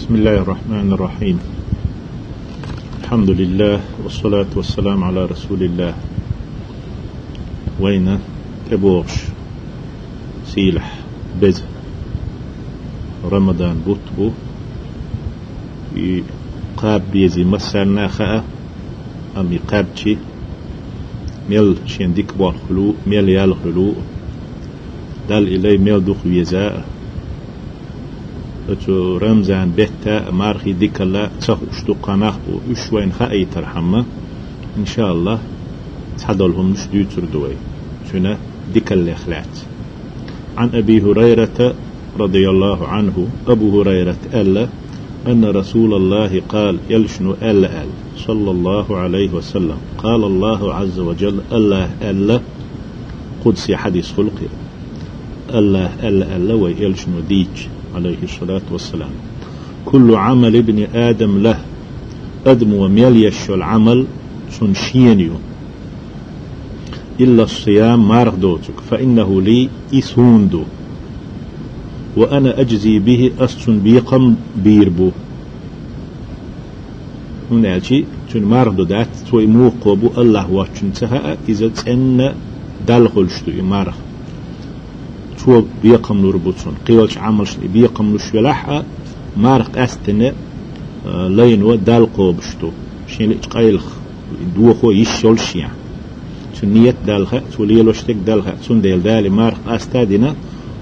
بسم الله الرحمن الرحيم. الحمد لله والصلاة والسلام على رسول الله. وين تبوغش سيلح بز رمضان بوتبو قاب بيزي مسرنا خاء أمي قابتي ميل شين ديك بالخلو ميل يالخلو دال إلي ميل دوخ ويزاء أتو رمزان بيتا مارخي ديك الله تصح اشتو قناخ وشوين خاء ترحمه إن شاء الله تحضلهم مش ديوتر دوي شنا ديك اللي خلعت. عن أبي هريرة رضي الله عنه أبو هريرة ألا أن رسول الله قال يلشنو ألا صلى الله عليه وسلم قال الله عز وجل ألا قدسي حديث خلقي ألا ويلشنو ديج عليه الصلاة والسلام كل عمل ابن آدم له أدم وميليش العمل سنشينيو إلا الصيام مارغ دوتك فإنه لي إسوندو وأنا أجزي به أستن بيقم بيربو هنا شيء تن مارغ دات توي موقبو الله واتشن تها إذا تأن دالغلشتو مارغ تو بيقم نربطون قيوش عملش بيقم نشولح مارغ أستن لين ودالقو بشتو شين لقايلخ دوخو يشولش يعني نيت دالها توليلوشتك دالها تون دالي مارق أستادنا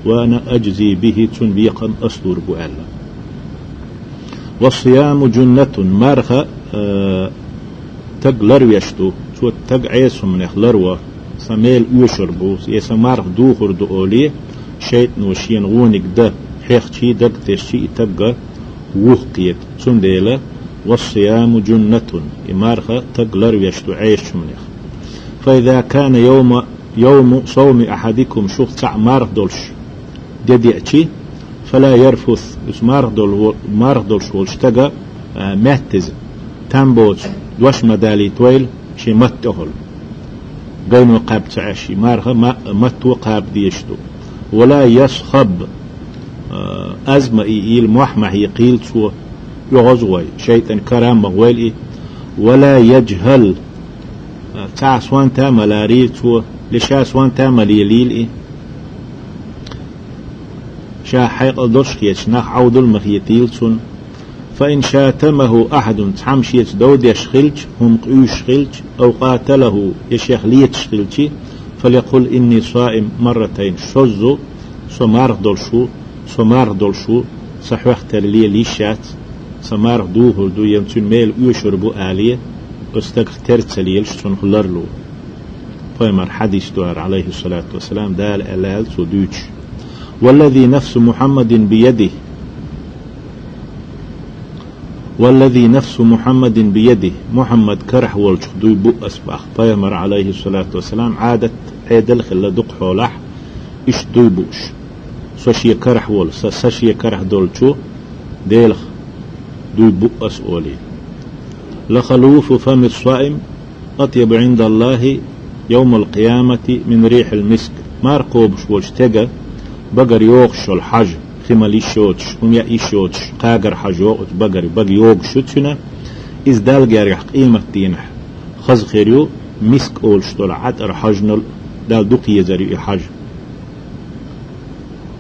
وأنا أجزي به تون بيقن أصدر بؤلا. والصيام جنة مارخ تق لرويشتو تو تق عيسو من لروة سميل يشربو يسا مارخ دوخر دولي شيط نوشين غونك ده حيخشي دق تشي تق وحقيت تون دالا. والصيام جنة مارخ تق لرويشتو عيش منخ فإذا كان يوم صوم أحدكم شوخ تاع مارغدولش ديديأتي فلا يرفث بس مارغدولش والشتاقة ماتز تنبوت دوش مدالي تويل شي متهل قينو قاب تعشي مارغة متو قاب ديشتو ولا يصخب أزمة إيل محمح يقيل تو يغزوي شيطان كرام مغويل ولا يجهل تاع سوان تامل أريتو لشا سوان تامل يليل شا حيق دوشكيش ناخ عود المخيتيلتون فإن شاتمه أحد تحمشيت دود يشخلج هم يشخلج أو قاتله يشخليت شخلجي فليقل إني صائم مرتين شزو سمار دولشو صحوخت لي ليشات سمار دوه دو يمتون ميل يشربو آليه استغترت سليل شتون خلرلو فيمر حديث دوار عليه الصلاة والسلام دال ألال سودوش والذي نفس محمد بيده محمد كرح والشخدوي بؤس باخ فيمر عليه الصلاة والسلام عادت عيدل خلا دق حولح إش دوي بوش سوشي كرح وال ساشي كرح دولشو ديلخ دوي بؤس أولي لخلوف فم الصائم أطيب عند الله يوم القيامة من ريح المسك مارقوبش واشتقى بقر يوغش الحج خمالي شوتش وميا شوتش قاقر حجوغت بقر يوغشتنا إز دال جاريح قيمة دينح خز خيريو مسك أولش طول عطر حجنل دال دقية زريو حج.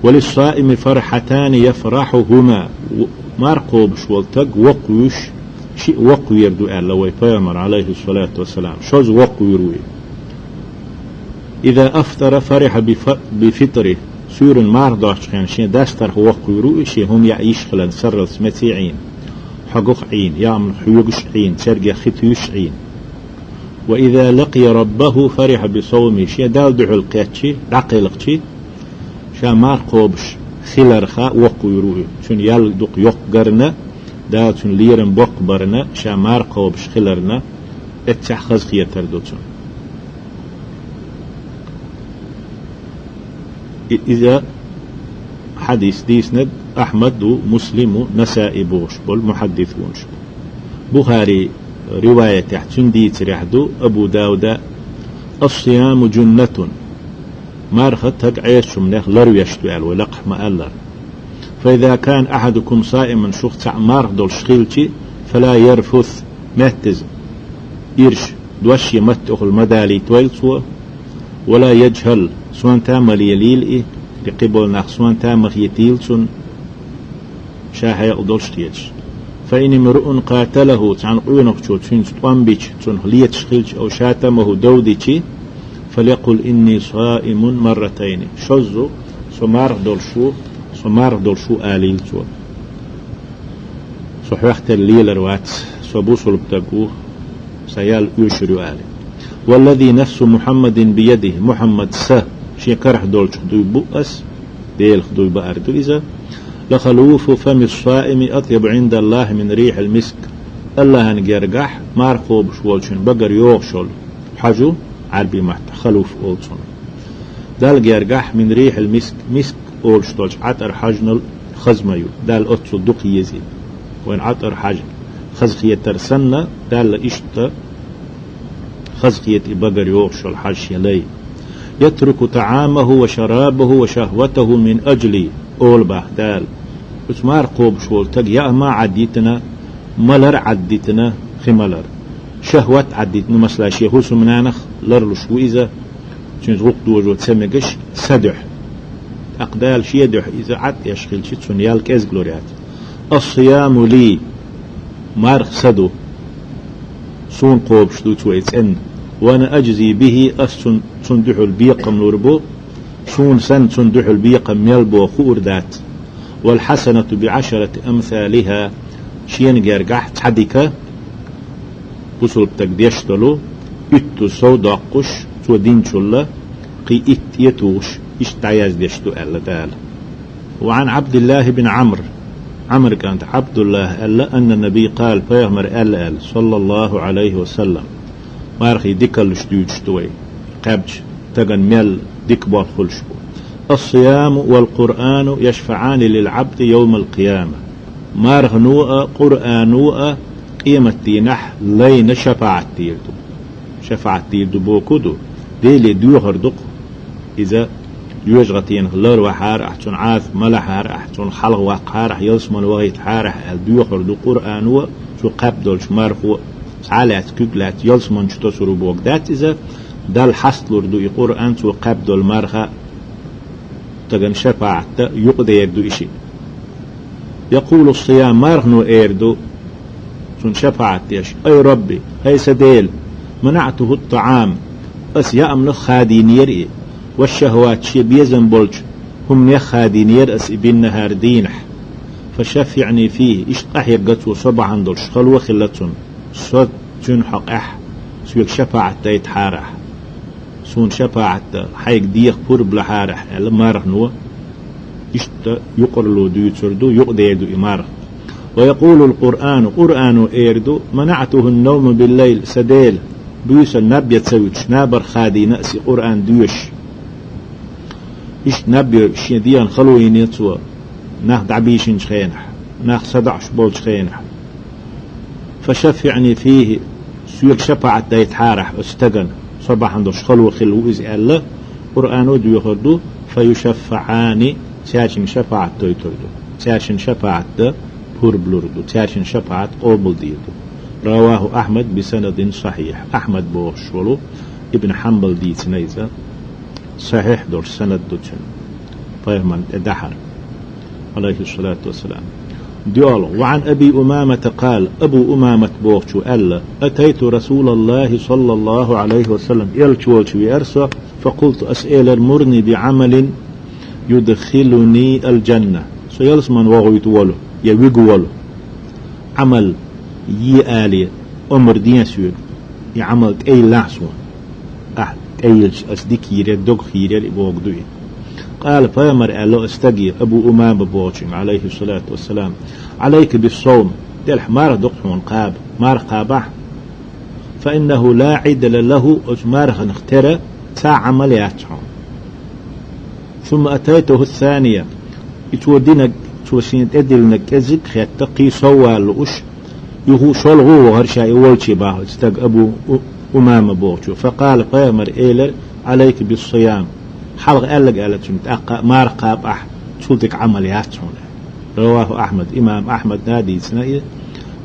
وللصائم فرحتان يفرحهما مارقوبش والتق وقوش شيء وقوير دو ألا ويفامر عليه الصلاة والسلام شوز وقويروي إذا أفطر فرح بفطره سور مارداش كان شين داستر وقويروي شي هم يعيش خلال سر سمتي عين حقوق عين يعمل حيوقش عين سرقة ختيوش عين. وإذا لقي ربه فرح بصومه شي دال دعو القيتشي دقيلقشي شا مارقوبش خلرخا وقويروي شون يالدق يقرنا داتون ليرن بوق برنا شامار قوبش خلرنا اتحخز خيتر دوتون. إذا حديث ديسند أحمد ومسلم نسائي بوش بالمحدثون بخاري رواية تحتن دي تريحدو أبو داود الصيام جنة مارخت هك عيش مناخ لرويشتو ولقح ما ألر فإذا كان أحدكم صائما شخص عمار دول شخيلتي فلا يرفث مهتز إرش دوشي متأخل مدالي تويلتوا ولا يجهل سوان تامل يليل لقبول ناخ سوان تامخ يتيلتون شاها يقدرش تيج فإن امرؤ قاتله عن قينك تون تنبيش تون ليت شخيلش أو شاتمه دوديتي فليقل إني صائم مرتين شزو سمار دول شو آليل تو صحوحت الليل روات سبوصل بتقوه سيال يشري آلي والذي نفس محمد بيده محمد شكرح دول خدوي بؤس ديل خدوي بأردو إذا لخلوف فم الصائم أطيب عند الله من ريح المسك الله هنجرجح مارخوب شوالشن بقر يوغشل حجو عربي محت خلوف أولسون دال جرجح من ريح المسك مسك أولشتولش عطر حجنل خزميو دال أتسو دقي يزيد وين عطر حجن خزخية ترسنة دال إشتا خزخية بقر يوغشل حج يلي يترك طعامه وشرابه وشهوته من أجلي أول دال اسمار قوب شول تق يا ما عديتنا ملر عديتنا خملر شهوة عديتنا مثلا شيء منانخ لرلو شو إذا تنز وقت وجود سمجش سدح أقدال شيء دح إذا عد يشغل شيء تنيال كيز جلوريات الصيام لي مارخ سدو سون قوب شدو تويت إن وأنا أجزي به أسن تندح البيقم نوربو سون سن تندح البيقم يلبو خور دات والحسنة بعشرة أمثالها شين جرجح تحديك وصل بتقديشتلو اتو سوداقش تو دين شلا قي ات يتوش اشتعياز ديشتو ألا دال وعن عبد الله بن عمرو كانت عبد الله ألا أن النبي قال فيغمر ألا صلى الله عليه وسلم مارخي ديكال شدوي قبج تغن ميل ديكبال خلشبو الصيام والقرآن يشفعان للعبد يوم القيامة مارغنوء قرآنوء قيمة تينح لين شفاعة تيردو بوكودو ديلي ديوهر دق إذا يوجغتين غلر وحار أحتون عاث ملحار أحتون حلق وقار يلسمن وغيت حارح الديوهر دو قرآنوء شو قبدل شمارخو سعالات كبلات يلسمن شتسرو بوك دات إذا دال حصلور دو قرآن شو قبدل مرخا تغن شفاعة يقضي يردو إشي يقول الصيام مرغنو إيردو سن شفاعة يش أي ربي هاي سديل منعته الطعام أس يأمن خادينير والشهوات شي بيزن بولج هم يخادينير أس إبن نهار دينح فشفعني فيه إشتقح يقتو صبع عندل شخلوة خلتون صد تنحق سويك شفاعة يتحارح سون شفاعة حيك ديخ بور بلحارح لما رهنوا إشتا يقرلو ديوتردو يقديدو إمارة ويقول القرآن قرآن إيردو منعته النوم بالليل سديل بيوس النبي تسويش نابر خادي نأسي قرآن ديوش إش نبي شديان خلوين يتسوى ناخ دعبيشن شخينح ناخ صدعش بول شخينح فشفعني فيه سويك شفاعة يتحارح استغن صباح عندوش خلو خلو إذ ألا قرآنو دو يخردو فيشفعاني تاشن شفاعة تويتردو تاشن شفاعة بور بلوردو تاشن شفاعة قوبل ديردو رواه أحمد بسند صحيح أحمد بوشولو ابن حنبل ديت نيزة صحيح دور سند دوتشن فيهمن دحر عليه الصلاة والسلام ديالو وعن أبي أمامة قال أبو أمامة بوغشو ألا أتيت رسول الله صلى الله عليه وسلم يلشوالشو يرسى فقلت أسئل المرني بعمل يدخلني الجنة سيلسمن وغيت ولو يويق عمل يآلي أمر دين سير يعمل أي لحسون أي أصدق يرد خير بوغدوي قال فيمر ألا استجي أبو أمامة بوغشن عليه الصلاة والسلام عليك بالصوم دلح مار دقحون قاب مار قابح فإنه لا عدل له أجمارها نخترى ساعة عملياتهم ثم أتيته الثانية يتودينا توسين تدلنا كذب خيتقي سوال لؤش يهو شلغو وهرشا يولشي باه استق أبو أمامة بوغشو فقال فيمر إيلر عليك بالصيام حلق قالك قالت مار قابح تولتك عملياتهم رواه أحمد إمام أحمد ناديسنا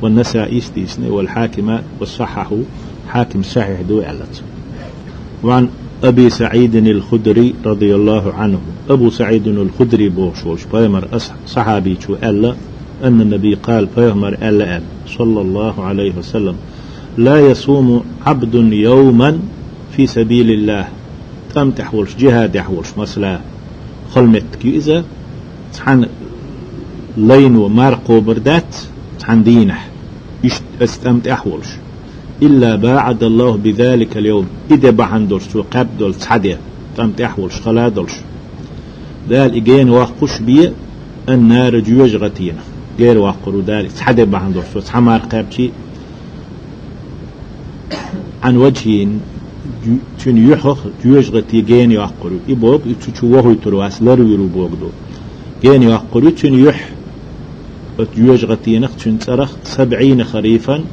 والنسائي ديسنا والحاكم والصححه حاكم صحيح دو علت. وعن أبي سعيد الخدري رضي الله عنه أبو سعيد الخدري بوشوش بيمر صحابي شو ألا أن النبي قال بيمر ألا صلى الله عليه وسلم لا يصوم عبد يوما في سبيل الله تم تحولش جهاد يحولش مثلا خلمت كيزة تحن لين ومارقو بردات تحن دينه استمت أحولش إلا باعد الله بذلك اليوم إذا بعندرش وقبدل تحدي تمت أحولش خلادلش دال إجين واقش بيه النار جوج غتينا غير واقرو دال تحدي بعندرش وتحمار قابشي عن وجهين تن يحخ جوج غتي جين يقرو يبوق يتشوه يترواس لرو بوغدو جين يقرو تن يح جوج غتي نخ تن صرخ 70 خريفا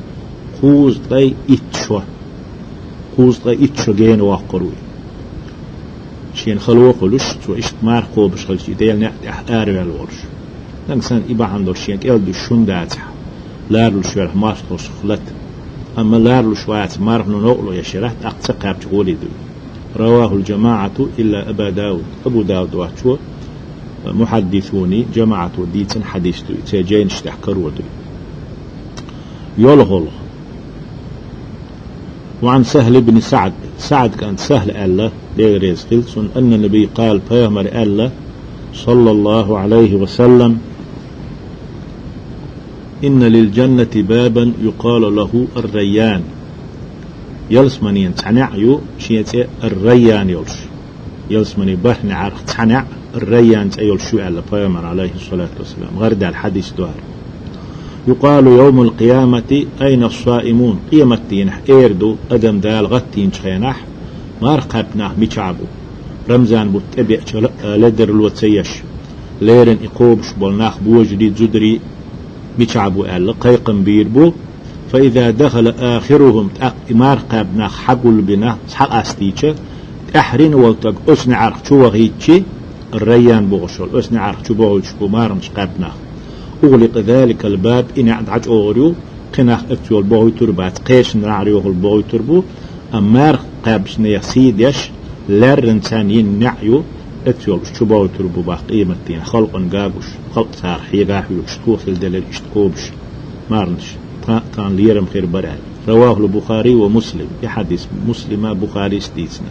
خوز طي إتشو جين وقرو شين خلوه قلوش تو اشتمار قوبش خلشي ديال نعت أري الورش لنسان إبا عندو شين إلدو شون داتح لارلو شوير مارتوش خلت أما لارلو شويات مارنو نقلو يشيرات أقتقاب تقولي دو. رواه الجماعة إلا أبا داود أبو داود واتشو محدثوني جماعة ديتن حديث دو تيجين اشتحكروا دو يولغل. وعن سهل بن سعد كان سهل ألا ديريز خلصن أن النبي قال بيامر ألا صلى الله عليه وسلم إن للجنة بابا يقال له الريان يلسمني تعنعيو شيئتي الريان يلش يلسمني بحن عرق تعنع الريان تيلشو ألا بيامر عليه الصلاة والسلام غرد الحديث دوار. يقال يوم القيامة أين الصائمون قيمتين إيردو أدم دال غتين شخينح مارقبنا ميشعبو رمزان بوتبع لدر الوتسيش ليرن إقوبش بولناخ بوجدي زدري ميشعبو ألا قيقن بيربو فإذا دخل آخرهم مارقبنا حقل بنا حق أستيتش أحرين والتق أسن عرق شو وغيتشي الريان بوغشول أسن عرق شو بوغشكو مارمش قبنا أغلق ذلك الباب إن عدعج أغريو قناخ أكتول بوغي تربات قيش نعريوه البوغي تربو أمار قابش نيسيدش لرن ثانيين نعيو أكتول شو بوغي تربو باقيمتين خلق نقاقوش خلق صار حيقاحيو شتوخ الدلال اشتقوبش مارنش كان ليرم خير برال. رواه البخاري ومسلم في حديث مسلم بخاري ستيسنا.